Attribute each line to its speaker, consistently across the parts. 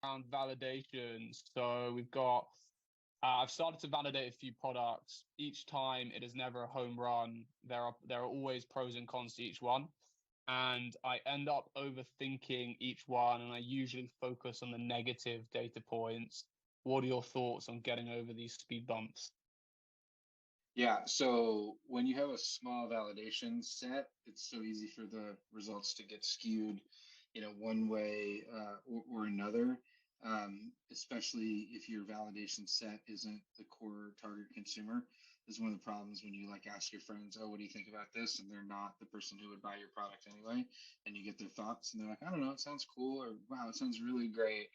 Speaker 1: around validation. So we've got, I've started to validate a few products. Each time it is never a home run. There are always pros and cons to each one. And I end up overthinking each one, and I usually focus on the negative data points. What are your thoughts on getting over these speed bumps?
Speaker 2: Yeah, so when you have a small validation set, it's so easy for the results to get skewed, one way or another. Especially if your validation set isn't the core target consumer. This is one of the problems when you like ask your friends, "Oh, what do you think about this?" and they're not the person who would buy your product anyway, and you get their thoughts, and they're like, "I don't know, it sounds cool," or "Wow, it sounds really great."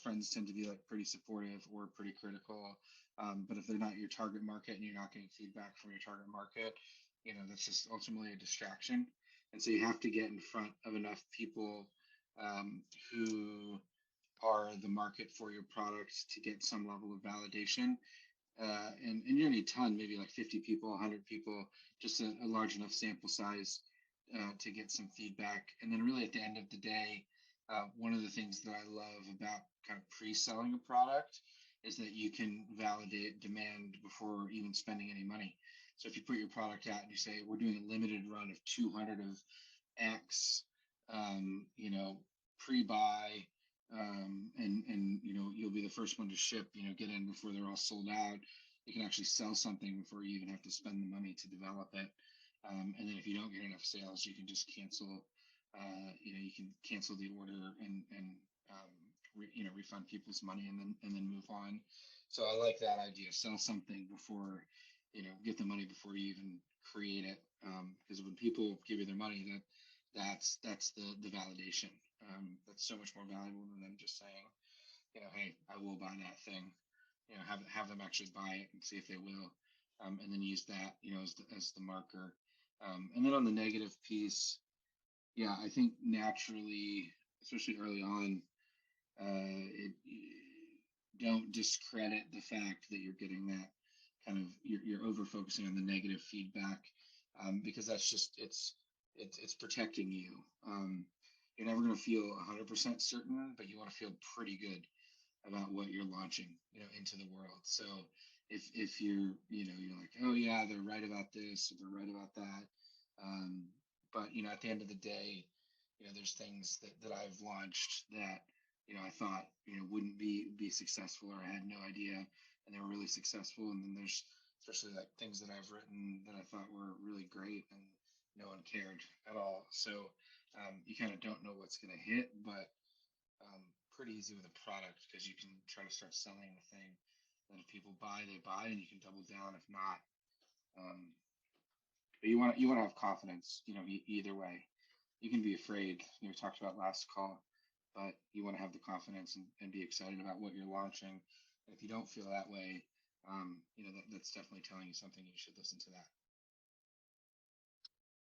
Speaker 2: Friends tend to be like pretty supportive or pretty critical, but if they're not your target market and you're not getting feedback from your target market, that's just ultimately a distraction. And so you have to get in front of enough people who are the market for your product to get some level of validation. And you don't need a ton, maybe like 50 people, 100 people, just a large enough sample size to get some feedback. And then, really, at the end of the day, one of the things that I love about kind of pre-selling a product is that you can validate demand before even spending any money. So if you put your product out and you say, "We're doing a limited run of 200 of X, pre-buy, and you'll be the first one to ship, get in before they're all sold out." You can actually sell something before you even have to spend the money to develop it. And then if you don't get enough sales, you can just cancel. You can cancel the order and refund people's money and then move on. So I like that idea. Sell something before, get the money before you even create it. Because when people give you their money, that's the validation. That's so much more valuable than them just saying, "Hey, I will buy that thing." Have them actually buy it and see if they will, and then use that, as the marker. And then on the negative piece, yeah, I think naturally, especially early on, don't discredit the fact that you're getting that kind of you're over focusing on the negative feedback, because that's just it's protecting you. You're never going to feel 100% certain, but you want to feel pretty good about what you're launching, into the world. So if you're like, "Oh yeah, they're right about this or they're right about that," but at the end of the day, there's things that I've launched that I thought wouldn't be successful, or I had no idea, and they were really successful. And then there's especially like things that I've written that I thought were really great, and no one cared at all. So you kind of don't know what's going to hit, but pretty easy with a product because you can try to start selling the thing. And if people buy, they buy, and you can double down. If not, um, but you want to have confidence. Either way, you can be afraid. We talked about last call, but you want to have the confidence and be excited about what you're launching. And if you don't feel that way, that's definitely telling you something. You should listen to that.